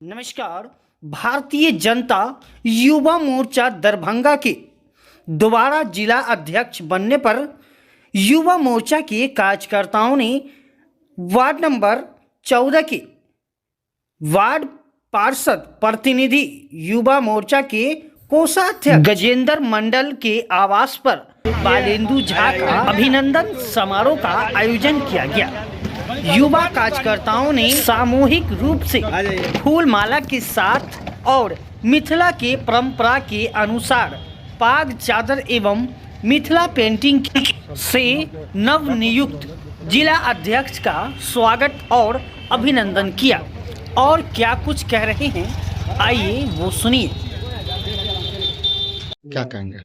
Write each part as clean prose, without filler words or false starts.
नमस्कार। भारतीय जनता युवा मोर्चा दरभंगा के दोबारा जिला अध्यक्ष बनने पर युवा मोर्चा के कार्यकर्ताओं ने वार्ड नंबर 14 के वार्ड पार्षद प्रतिनिधि युवा मोर्चा के कोषाध्यक्ष गजेंद्र मंडल के आवास पर बालेंदु झा का अभिनंदन समारोह का आयोजन किया गया। युवा कार्यकर्ताओं ने सामूहिक रूप से फूल माला के साथ और मिथिला के परंपरा के अनुसार पाग चादर एवं मिथिला पेंटिंग से नवनियुक्त जिला अध्यक्ष का स्वागत और अभिनंदन किया। और क्या कुछ कह रहे हैं, आइए वो सुनिए। क्या कहेंगे?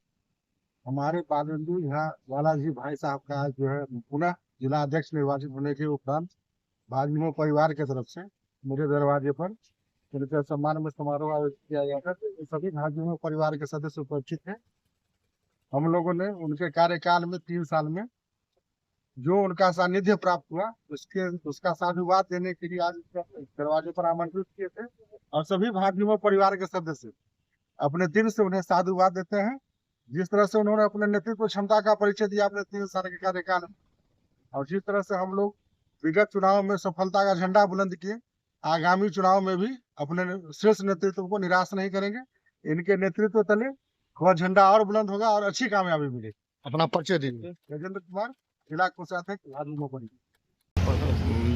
हमारे बालेंदु झा बालाजी भाई साहब का जो है पुनः जिला अध्यक्ष निर्वाचित होने के उपरांत भाजपा परिवार के तरफ से मेरे दरवाजे पर उनके सम्मान में समारोह आयोजित किया गया था। तो सभी भाजपा परिवार के सदस्य उपस्थित थे। हम लोगों ने उनके कार्यकाल में 3 साल में जो उनका सानिध्य प्राप्त हुआ उसका साधुवाद देने के लिए आज दरवाजे पर आमंत्रित किए थे और सभी भाजपा परिवार के सदस्य अपने दिल से उन्हें साधुवाद देते हैं। जिस तरह से उन्होंने अपने नेतृत्व क्षमता का परिचय दिया अपने 3 साल के कार्यकाल में, और जिस तरह से हम लोग विगत चुनाव में सफलता का झंडा बुलंद किए, आगामी चुनाव में भी अपने श्रेष्ठ नेतृत्व को निराश नहीं करेंगे। इनके नेतृत्व तले वह झंडा और बुलंद होगा और अच्छी कामयाबी मिलेगी। अपना परिचय दीजिए। गजेंद्र कुमार, जिला कोषाध्यक्ष भाजपा।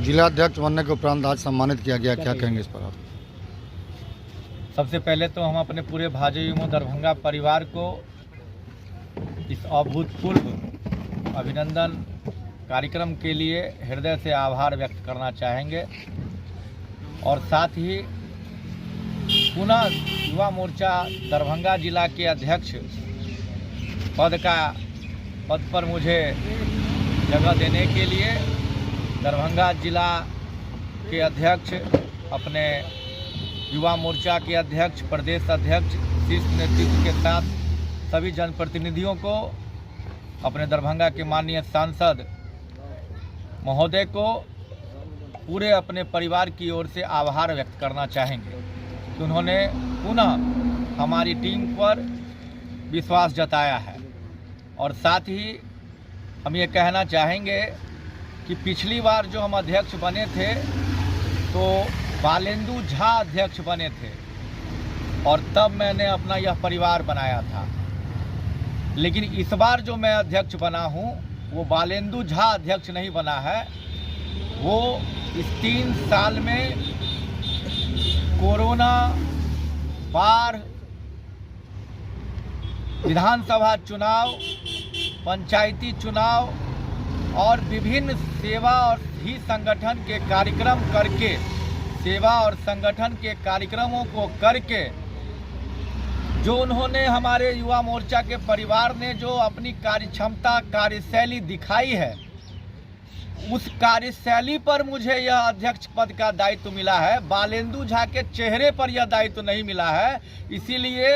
जिला अध्यक्ष बनने के उपरांत आज सम्मानित किया गया, क्या कहेंगे इस पर आप? सबसे पहले तो हम अपने पूरे भाजपा दरभंगा परिवार को इस अभूतपूर्व अभिनंदन कार्यक्रम के लिए हृदय से आभार व्यक्त करना चाहेंगे और साथ ही पुनः युवा मोर्चा दरभंगा जिला के अध्यक्ष पद पर मुझे जगह देने के लिए दरभंगा जिला के अध्यक्ष, अपने युवा मोर्चा के अध्यक्ष, प्रदेश अध्यक्ष, शीर्ष नेतृत्व के साथ सभी जनप्रतिनिधियों को, अपने दरभंगा के माननीय सांसद महोदय को पूरे अपने परिवार की ओर से आभार व्यक्त करना चाहेंगे कि उन्होंने पुनः हमारी टीम पर विश्वास जताया है। और साथ ही हम ये कहना चाहेंगे कि पिछली बार जो हम अध्यक्ष बने थे तो बालेंदु झा अध्यक्ष बने थे और तब मैंने अपना यह परिवार बनाया था, लेकिन इस बार जो मैं अध्यक्ष बना हूँ वो बालेंदु झा अध्यक्ष नहीं बना है। वो इस 3 साल में कोरोना, बाढ़, विधानसभा चुनाव, पंचायती चुनाव और विभिन्न सेवा और ही संगठन के कार्यक्रम करके, सेवा और संगठन के कार्यक्रमों को करके जो उन्होंने हमारे युवा मोर्चा के परिवार ने जो अपनी कार्य क्षमता, कार्यशैली दिखाई है, उस कार्यशैली पर मुझे यह अध्यक्ष पद का दायित्व मिला है। बालेंदु झा के चेहरे पर यह दायित्व नहीं मिला है। इसीलिए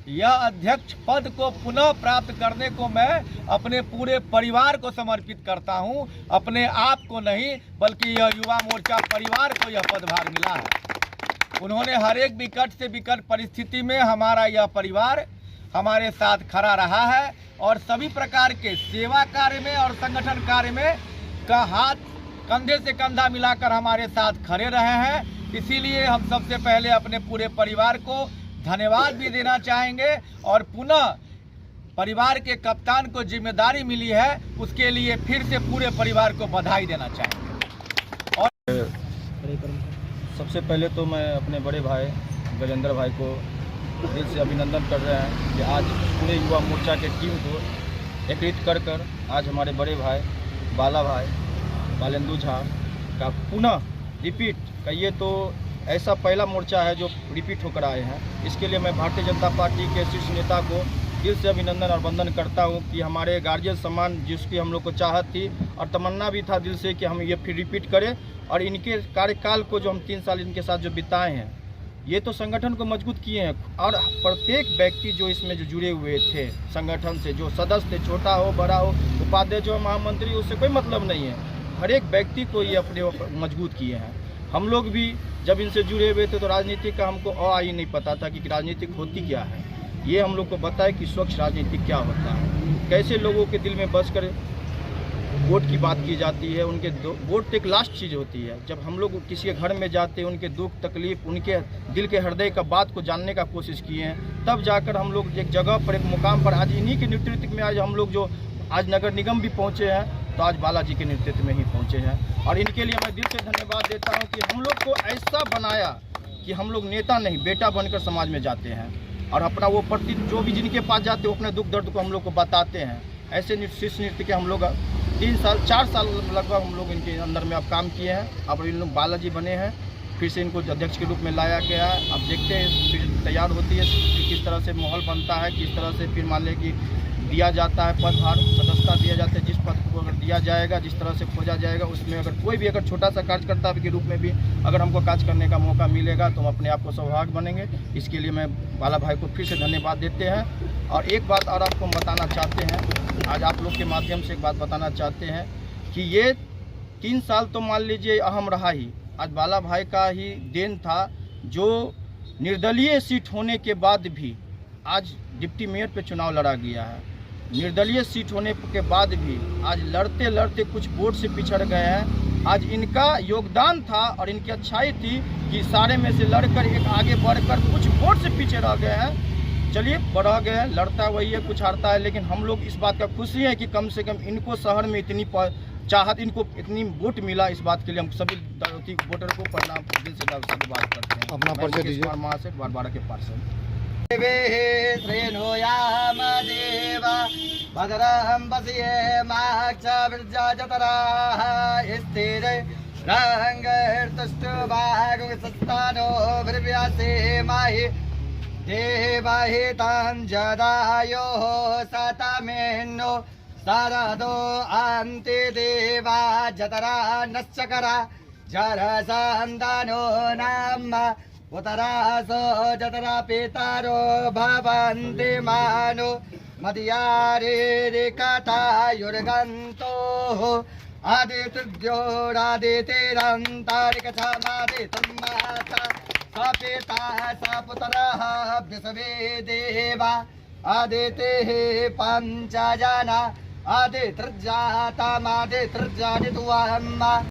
यह अध्यक्ष पद को पुनः प्राप्त करने को मैं अपने पूरे परिवार को समर्पित करता हूं, अपने आप को नहीं, बल्कि यह युवा मोर्चा परिवार को यह पदभार मिला है। उन्होंने हर एक विकट से विकट परिस्थिति में हमारा यह परिवार हमारे साथ खड़ा रहा है और सभी प्रकार के सेवा कार्य में और संगठन कार्य में का हाथ कंधे से कंधा मिलाकर हमारे साथ खड़े रहे हैं। इसीलिए हम सबसे पहले अपने पूरे परिवार को धन्यवाद भी देना चाहेंगे और पुनः परिवार के कप्तान को जिम्मेदारी मिली है, उसके लिए फिर से पूरे परिवार को बधाई देना चाहेंगे। और सबसे पहले तो मैं अपने बड़े भाई गजेंद्र भाई को दिल से अभिनंदन कर रहे हैं कि आज पूरे युवा मोर्चा के टीम को एकत्रित कर आज हमारे बड़े भाई बालेंदु झा का पुनः रिपीट का, ये तो ऐसा पहला मोर्चा है जो रिपीट होकर आए हैं। इसके लिए मैं भारतीय जनता पार्टी के शीर्ष नेता को दिल से अभिनंदन और वंदन करता हूं कि हमारे गार्जियन सम्मान जिसकी हम लोग को चाहत थी और तमन्ना भी था दिल से कि हम ये फिर रिपीट करें और इनके कार्यकाल को जो हम 3 साल इनके साथ जो बिताए हैं, ये तो संगठन को मजबूत किए हैं। और प्रत्येक व्यक्ति जो इसमें जो जुड़े हुए थे संगठन से, जो सदस्य थे, छोटा हो बड़ा हो, उपाध्यक्ष हो महामंत्री, उससे कोई मतलब नहीं है। हर एक व्यक्ति को ये अपने मजबूत किए हैं। हम लोग भी जब इनसे जुड़े हुए थे तो राजनीति का हमको ही नहीं पता था कि राजनीतिक होती क्या है। ये हम लोग को बताया कि स्वच्छ राजनीति क्या होता है, कैसे लोगों के दिल में बस कर वोट की बात की जाती है। उनके वोट एक लास्ट चीज़ होती है। जब हम लोग किसी के घर में जाते हैं, उनके दुख तकलीफ, उनके दिल के हृदय का बात को जानने का कोशिश किए हैं, तब जाकर हम लोग एक जगह पर, एक मुकाम पर, आज इन्हीं के नेतृत्व में आज हम लोग जो आज नगर निगम भी पहुँचे हैं, तो आज बालाजी के नेतृत्व में ही पहुँचे हैं। और इनके लिए मैं दिल से धन्यवाद देता हूँ कि हम लोग को ऐसा बनाया कि हम लोग नेता नहीं, बेटा बनकर समाज में जाते हैं और अपना वो प्रति जो भी जिनके पास जाते हैं, वो अपने दुख दर्द को हम लोग को बताते हैं। ऐसे शीर्ष नृत्य के हम लोग 4 साल लगभग हम लोग इनके अंदर में अब काम किए हैं। अब इन लोग बालाजी बने हैं, फिर से इनको अध्यक्ष के रूप में लाया गया है। अब देखते हैं फिर तैयार होती है कि किस तरह से माहौल बनता है, किस तरह से फिर मान लें कि दिया जाता है पदभार, सदस्यता दिया जाता है। जिस पद को अगर दिया जाएगा, जिस तरह से खोजा जाएगा, उसमें अगर कोई भी अगर छोटा सा कार्यकर्ता के रूप में भी अगर हमको कार्य करने का मौका मिलेगा तो हम अपने आप को सौभाग्य बनेंगे। इसके लिए मैं बाला भाई को फिर से धन्यवाद देते हैं। और एक बात और आपको हम बताना चाहते हैं, आज आप लोग के माध्यम से एक बात बताना चाहते हैं कि ये 3 साल तो मान लीजिए अहम रहा ही, आज बाला भाई का ही देन था जो निर्दलीय सीट होने के बाद भी आज डिप्टी मेयर पे चुनाव लड़ा गया है। निर्दलीय सीट होने के बाद भी आज लड़ते लड़ते कुछ वोट से पिछड़ गए हैं। आज इनका योगदान था और इनकी अच्छाई थी कि सारे में से लड़कर एक आगे बढ़कर कुछ वोट से पीछे रह गए हैं। चलिए बढ़ा गए हैं, लड़ता वही है, कुछ हारता है, लेकिन हम लोग इस बात का खुशी है कि कम से कम इनको शहर में इतनी चाहत, इनको इतनी वोट मिला। इस बात के लिए हम सभी वोटर को प्रणाम दिल से धन्यवाद करते हैं। अपना परिचय दीजिए। महाशय बारबाड़ा के पार्षद। श्रेणुयाम देव भद्रं पश्ये माक्षाविर्जाजतराः स्थिरे रङ्गैर्तुष्टुवागुंसत्तानो विर्व्यासे माहि देवहितं जदायोः सतमेन्नो शरदो अन्ते देवा जतरा नश्चकरा जरसन्दानो नाम उतरासो जतरा पितारो भवन्ति मानो मदयारेरिकतायुर्गन्तोः आदित्योरादितिरन्तारिकछमादितुर्माता स पिता स पुत्रः विश्वे देवा आदितेः पञ्चजना आदितृजातमादितृजादित्वम्